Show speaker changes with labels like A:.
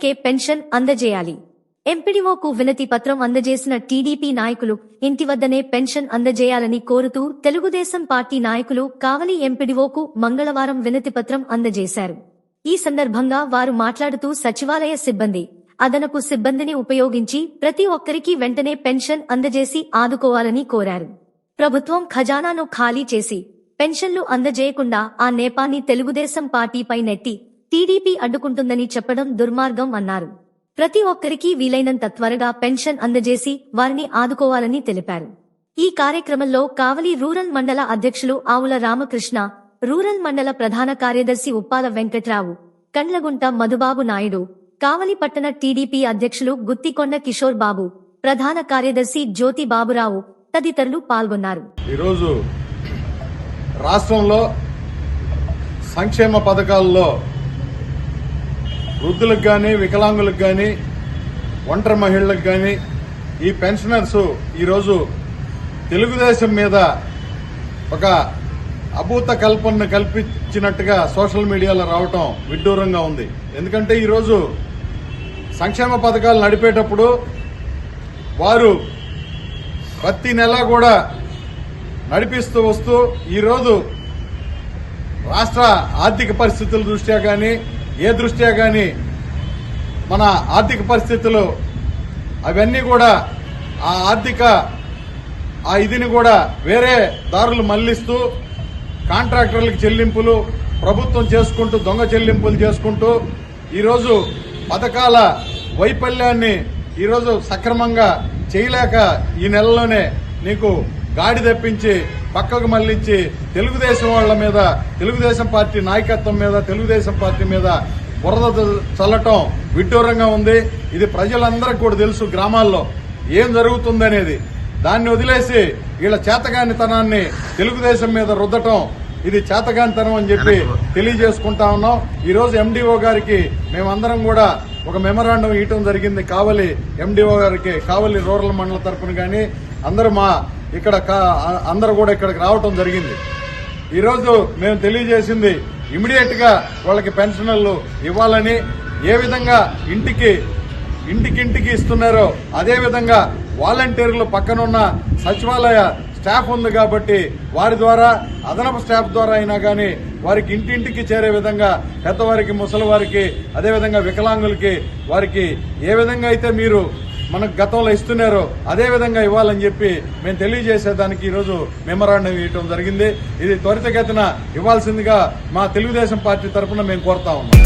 A: వద్దకే పెన్షన్ అందజేయాలి. ఎంపీడీఓకు వినతి పత్రం అందజేసిన టీడీపీ నాయకులు ఇంటి వద్దనే పెన్షన్ అందజేయాలని కోరుతూ తెలుగుదేశం పార్టీ నాయకులు కావలి ఎంపీడీఓకు మంగళవారం వినతి పత్రం అందజేశారు. ఈ సందర్భంగా వారు మాట్లాడుతూ సచివాలయ సిబ్బంది, అదనపు సిబ్బందిని ఉపయోగించి ప్రతి ఒక్కరికి వెంటనే పెన్షన్ అందజేసి ఆదుకోవాలని కోరారు. ప్రభుత్వం ఖజానాను ఖాళీ చేసి పెన్షన్లు అందజేయకుండా ఆ నేపాన్ని తెలుగుదేశం పార్టీపై నెట్టి టీడీపీ అడ్డుకుంటుందని చెప్పడం దుర్మార్గం అన్నారు. ప్రతి ఒక్కరికి వీలైనంత త్వరగా పెన్షన్ అందజేసి వారిని ఆదుకోవాలని తెలిపారు. ఈ కార్యక్రమంలో కావలి రూరల్ మండల అధ్యక్షులు ఆవుల రామకృష్ణ, రూరల్ మండల ప్రధాన కార్యదర్శి ఉప్పాల వెంకట్రావు, కండ్లగుంట మధుబాబు నాయుడు, కావలి పట్టణ టీడీపీ అధ్యక్షులు గుత్తికొండ కిషోర్ బాబు, ప్రధాన కార్యదర్శి జ్యోతి బాబురావు తదితరులు పాల్గొన్నారు.
B: ఈరోజు రాష్ట్రంలో సంక్షేమ పథకాల్లో వృద్ధులకు కానీ, వికలాంగులకు కానీ, ఒంటరి మహిళలకు కానీ ఈ పెన్షనర్స్ ఈరోజు తెలుగుదేశం మీద ఒక అభూత కల్పనను కల్పించినట్టుగా సోషల్ మీడియాలో రావటం విడ్డూరంగా ఉంది. ఎందుకంటే ఈరోజు సంక్షేమ పథకాలు నడిపేటప్పుడు వారు ప్రతి నెల కూడా నడిపిస్తూ వస్తూ ఈరోజు రాష్ట్ర ఆర్థిక పరిస్థితుల దృష్ట్యా కానీ, ఏ దృష్ట్యా కానీ మన ఆర్థిక పరిస్థితులు అవన్నీ కూడా ఆ ఇదిని కూడా వేరే దారులు మళ్లిస్తూ కాంట్రాక్టర్లకు చెల్లింపులు ప్రభుత్వం చేసుకుంటూ దొంగ చెల్లింపులు చేసుకుంటూ ఈరోజు పథకాల వైఫల్యాన్ని ఈరోజు సక్రమంగా చేయలేక ఈ నెలలోనే నీకు గాడి తెప్పించి పక్కకు మళ్లించి తెలుగుదేశం వాళ్ల మీద, తెలుగుదేశం పార్టీ నాయకత్వం మీద, తెలుగుదేశం పార్టీ మీద బురద చల్లటం విడ్డూరంగా ఉంది. ఇది ప్రజలందరికీ కూడా తెలుసు గ్రామాల్లో ఏం జరుగుతుందనేది. దాన్ని వదిలేసి వీళ్ళ చేతగానితనాన్ని తెలుగుదేశం మీద రుద్దటం ఇది చేతగానితనం అని చెప్పి తెలియజేసుకుంటా ఉన్నాం. ఈరోజు ఎండీఓ గారికి మేమందరం కూడా ఒక మెమరాండం ఇవ్వటం జరిగింది. కావలి ఎండీఓ గారికి, కావలి రూరల్ మండల తరఫున కానీ అందరూ కూడా ఇక్కడికి రావటం జరిగింది. ఈరోజు మేము తెలియజేసింది ఇమీడియట్ గా వాళ్ళకి పెన్షన్లు ఇవ్వాలని, ఏ విధంగా ఇంటికి ఇస్తున్నారో అదే విధంగా వాలంటీర్లు పక్కనున్న సచివాలయ స్టాఫ్ ఉంది కాబట్టి వారి ద్వారా, అదనపు స్టాఫ్ ద్వారా అయినా కానీ వారికి ఇంటింటికి చేరే విధంగా పెద్దవారికి, ముసలి వారికి, అదేవిధంగా వికలాంగులకి వారికి ఏ విధంగా అయితే మీరు మనకు గతంలో ఇస్తున్నారో అదే విధంగా ఇవ్వాలని చెప్పి మేము తెలియజేసేదానికి ఈరోజు మెమరాండం ఇవ్వడం జరిగింది. ఇది త్వరితగతిన ఇవ్వాల్సిందిగా మా తెలుగుదేశం పార్టీ తరఫున మేము కోరుతా ఉన్నాం.